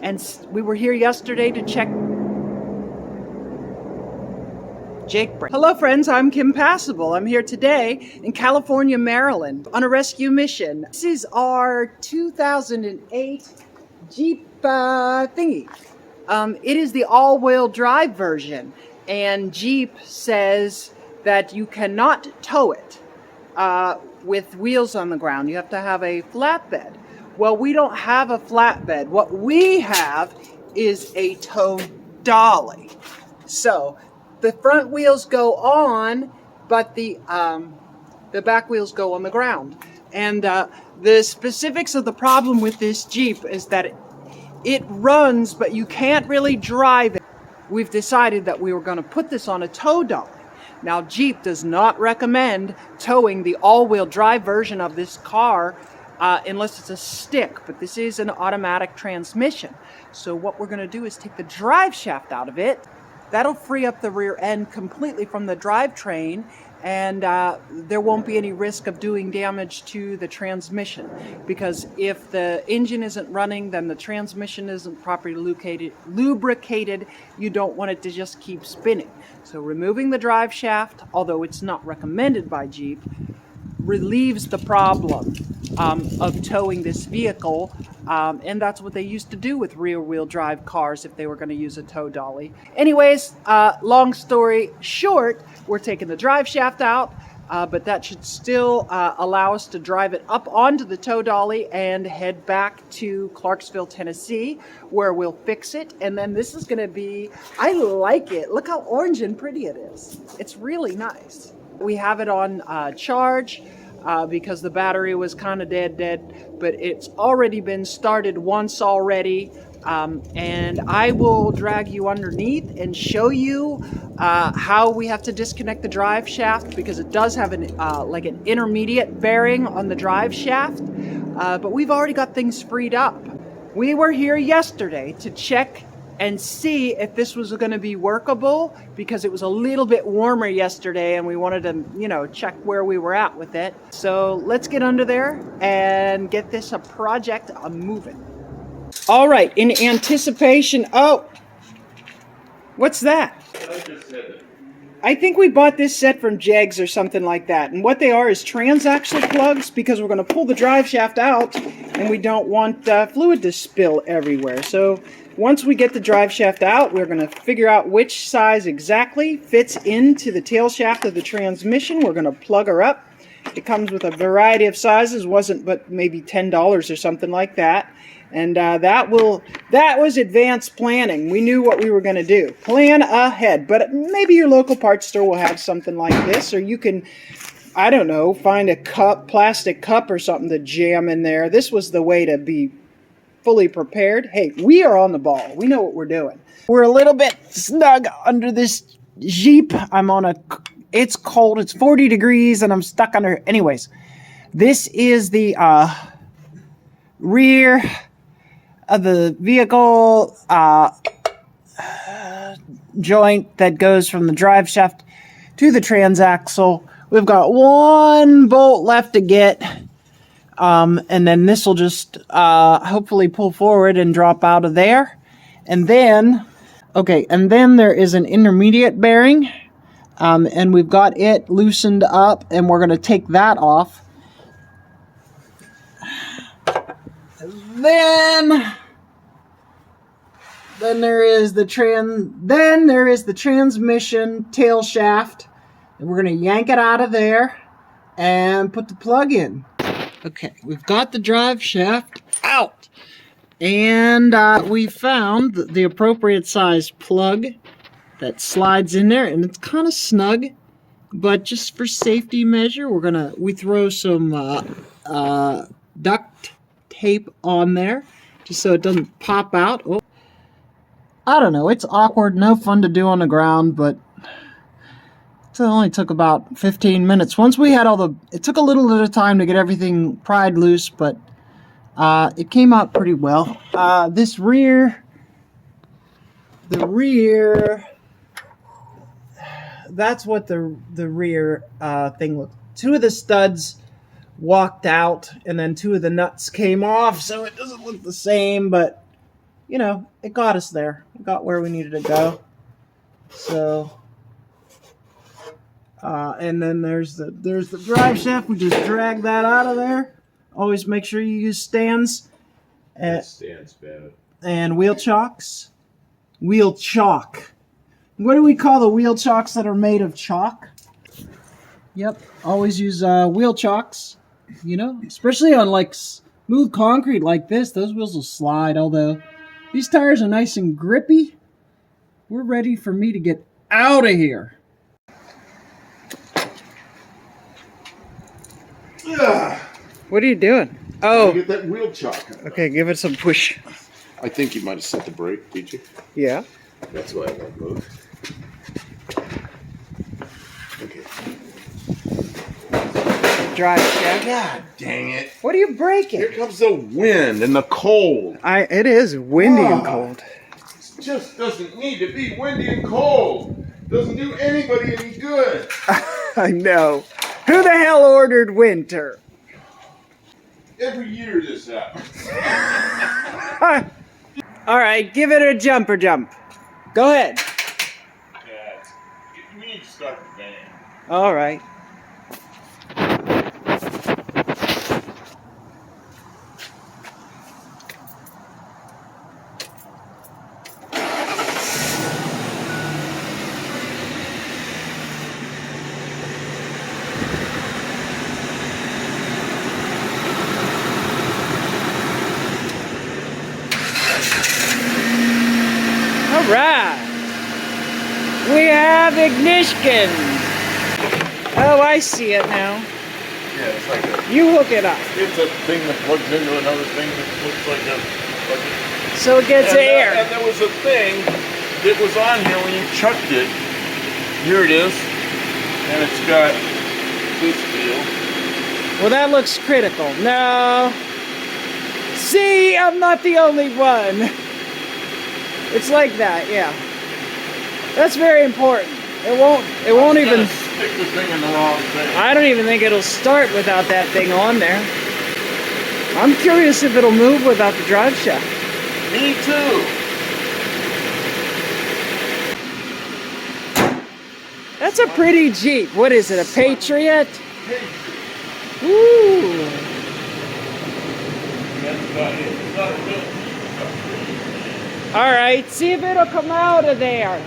And we were here yesterday to check Jake brake. Hello friends, I'm Kim Passable. I'm here today in California, Maryland on a rescue mission. This is our 2008 Jeep thingy. It is the all-wheel drive version, and Jeep says that you cannot tow it with wheels on the ground. You have to have a flatbed. Well, we don't have a flatbed. What we have is a tow dolly. So the front wheels go on, but the back wheels go on the ground. And the specifics of the problem with this Jeep is that it runs, but you can't really drive it. We've decided that we were going to put this on a tow dolly. Now, Jeep does not recommend towing the all-wheel drive version of this car unless it's a stick, but this is an automatic transmission. So what we're going to do is take the drive shaft out of it. That'll free up the rear end completely from the drivetrain, and there won't be any risk of doing damage to the transmission, because if the engine isn't running, then the transmission isn't properly lubricated. You don't want it to just keep spinning. So removing the drive shaft, although it's not recommended by Jeep, relieves the problem of towing this vehicle, and that's what they used to do with rear-wheel drive cars if they were going to use a tow dolly. Anyways, long story short, we're taking the drive shaft out, but that should still allow us to drive it up onto the tow dolly and head back to Clarksville, Tennessee, where we'll fix it. And then this is going to be, I like it. Look how orange and pretty it is. It's really nice. We have it on charge because the battery was kind of dead, but it's already been started once already. And I will drag you underneath and show you how we have to disconnect the drive shaft, because it does have an like an intermediate bearing on the drive shaft, but we've already got things freed up. We were here yesterday to check and see if this was going to be workable, because it was a little bit warmer yesterday and we wanted to, check where we were at with it. So let's get under there and get this a project moving. All right, in anticipation. Oh, what's that? I think we bought this set from Jegs or something like that. And what they are is transaxle plugs, because we're going to pull the drive shaft out and we don't want fluid to spill everywhere. So once we get the drive shaft out, we're going to figure out which size exactly fits into the tail shaft of the transmission. We're going to plug her up. It comes with a variety of sizes, wasn't but maybe $10 or something like that. And that was advanced planning. We knew what we were going to do. Plan ahead. But maybe your local parts store will have something like this, or you can, I don't know, find a plastic cup or something to jam in there. This was the way to be fully prepared. Hey, we are on the ball. We know what we're doing. We're a little bit snug under this Jeep. It's cold. It's 40 degrees and I'm stuck under. Anyways, this is the rear of the vehicle joint that goes from the drive shaft to the transaxle. We've got one bolt left to get. And then this will just hopefully pull forward and drop out of there. And then there is an intermediate bearing, and we've got it loosened up, and we're going to take that off. Then there is the transmission tail shaft, and we're going to yank it out of there and put the plug in. Okay, we've got the drive shaft out, and we found the appropriate size plug that slides in there, and it's kind of snug, but just for safety measure, we throw some duct tape on there just so it doesn't pop out. Oh, I don't know, it's awkward, no fun to do on the ground, but it only took about 15 minutes. Once we had it took a little bit of time to get everything pried loose, but it came out pretty well. The rear, that's what the rear thing looked. Two of the studs walked out, and then two of the nuts came off, so it doesn't look the same, but you know, it got us there. It got where we needed to go. So, and then there's the drive shaft. We just drag that out of there. Always make sure you use stands. Stands bad. And wheel chocks. Wheel chalk. What do we call the wheel chocks that are made of chalk? Yep, always use wheel chocks. You know, especially on like smooth concrete like this, those wheels will slide. Although these tires are nice and grippy. We're ready for me to get out of here. What are you doing? Oh, Get that wheel chock. Okay, give it some push. I think you might have set the brake, did you? Yeah. That's why I won't move. Okay. Drive shaft. God dang it. What are you breaking? Here comes the wind and the cold. It is windy and cold. It just doesn't need to be windy and cold. Doesn't do anybody any good. I know. Who the hell ordered winter? Every year this happens. All right, give it a jumper jump. Go ahead. Dad, we need to start the van. All right. All right. We have ignition. Oh, I see it now. Yeah, it's like a... You hook it up. It's a thing that plugs into another thing that looks like a... So it gets air. And there was a thing that was on here when you chucked it. Here it is. And it's got this deal. Well, that looks critical. No. See, I'm not the only one. It's like that, yeah. That's very important. It won't even stick the thing in the wrong thing. I don't even think it'll start without that thing on there. I'm curious if it'll move without the drive shaft. Me too. That's a pretty Jeep. What is it, a Patriot? Ooh. All right, see if it'll come out of there.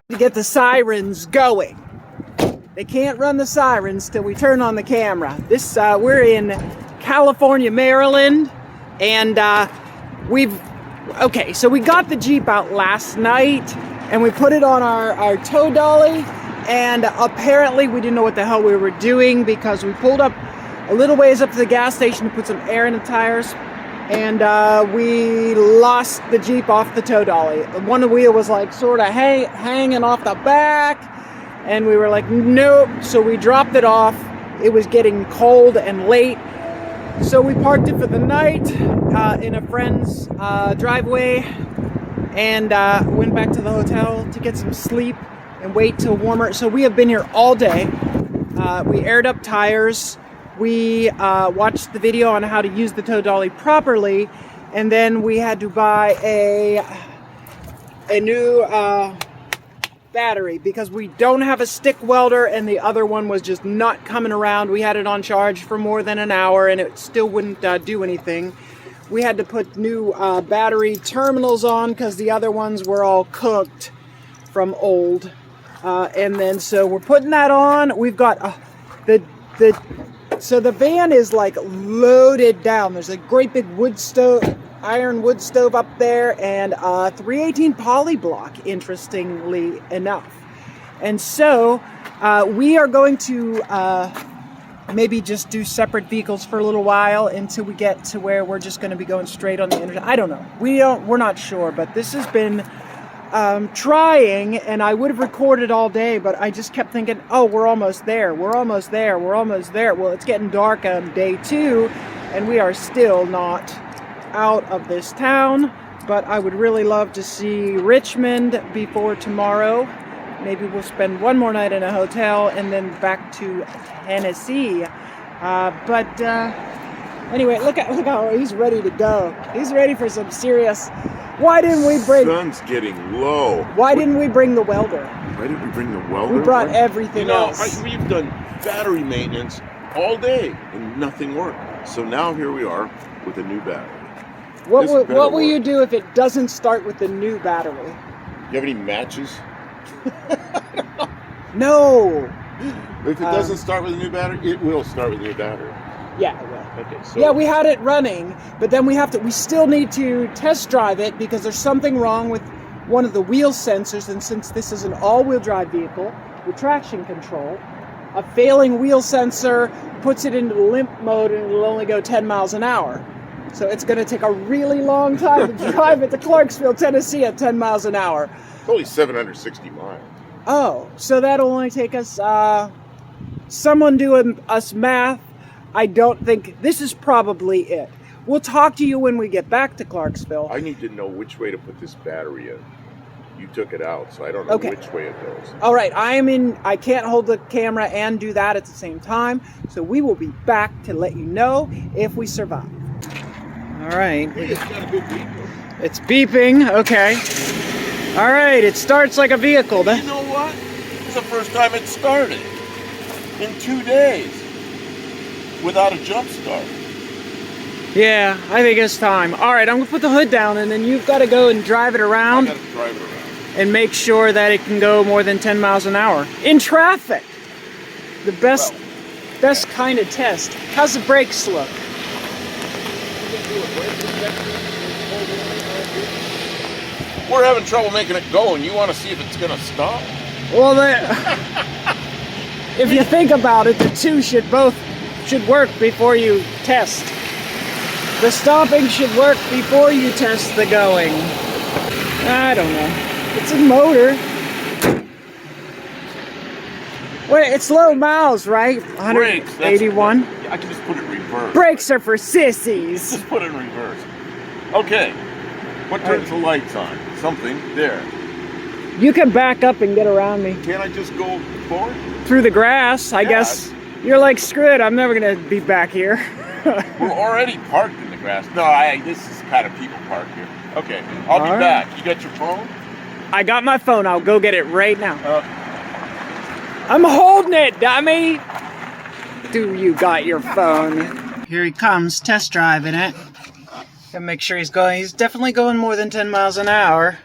To get the sirens going. They can't run the sirens till we turn on the camera. We're in California, Maryland, and so we got the Jeep out last night, and we put it on our tow dolly, and apparently we didn't know what the hell we were doing because we pulled up a little ways up to the gas station to put some air in the tires, and we lost the Jeep off the tow dolly. One wheel was like sort of hanging off the back, and we were like, nope. So we dropped it off. It was getting cold and late, so we parked it for the night in a friend's driveway, and went back to the hotel to get some sleep and wait till warmer. So we have been here all day. We aired up tires. We watched the video on how to use the tow dolly properly, and then we had to buy a new battery because we don't have a stick welder, and the other one was just not coming around. We had it on charge for more than an hour and it still wouldn't do anything. We had to put new battery terminals on because the other ones were all cooked from old, and then so we're putting that on. We've got so the van is like loaded down. There's a great big iron wood stove up there, and 318 poly block, interestingly enough. And so we are going to maybe just do separate vehicles for a little while until we get to where we're just going to be going straight on the internet. I don't know. We're not sure, but this has been trying, and I would have recorded all day, but I just kept thinking, oh, we're almost there, we're almost there, we're almost there. Well, it's getting dark on day 2, and we are still not out of this town, but I would really love to see Richmond before tomorrow. Maybe we'll spend one more night in a hotel and then back to Tennessee. Anyway, look how he's ready to go. He's ready for some serious. Why didn't we bring? Sun's getting low. Why didn't we bring the welder? Why didn't we bring the welder? We brought everything else. We've done battery maintenance all day and nothing worked. So now here we are with a new battery. What will you do if it doesn't start with the new battery? You have any matches? No. If it doesn't start with a new battery, it will start with a new battery. Yeah, it will. Okay, so Yeah, we had it running, but then we still need to test drive it because there's something wrong with one of the wheel sensors, and since this is an all-wheel drive vehicle with traction control, a failing wheel sensor puts it into limp mode and it'll only go 10 miles an hour. So it's going to take a really long time to drive it to Clarksville, Tennessee at 10 miles an hour. It's only 760 miles. Oh, so that'll only take us, someone doing us math. I don't think, this is probably it. We'll talk to you when we get back to Clarksville. I need to know which way to put this battery in. You took it out, so I don't know which way it goes. All right, I can't hold the camera and do that at the same time, so we will be back to let you know if we survive. All right. Hey, it's got a good vehicle. It's beeping, okay. All right, it starts like a vehicle. You know what? It's the first time it started in 2 days without a jump start. Yeah, I think it's time. All right, I'm gonna put the hood down, and then you've got to go and drive it around. I gotta drive it around. And make sure that it can go more than 10 miles an hour in traffic. The best kind of test. How's the brakes look? We're having trouble making it go, and you want to see if it's going to stop? Well, if you think about it, the two should work before you test. The stopping should work before you test the going. I don't know. It's a motor. Wait, it's low miles, right? 181. I can just put it in reverse. Brakes are for sissies. Just put it in reverse. Okay. What turns the lights on? Something there. You can back up and get around me. Can't I just go forward? Through the grass, I guess. You're like, screw it, I'm never gonna be back here. We're already parked in the grass. No, this is kind of people park here. Okay, I'll be back. You got your phone? I got my phone. I'll go get it right now. I'm holding it, dummy. Do you got your phone? Here he comes, test driving it. Gotta make sure he's going. He's definitely going more than 10 miles an hour.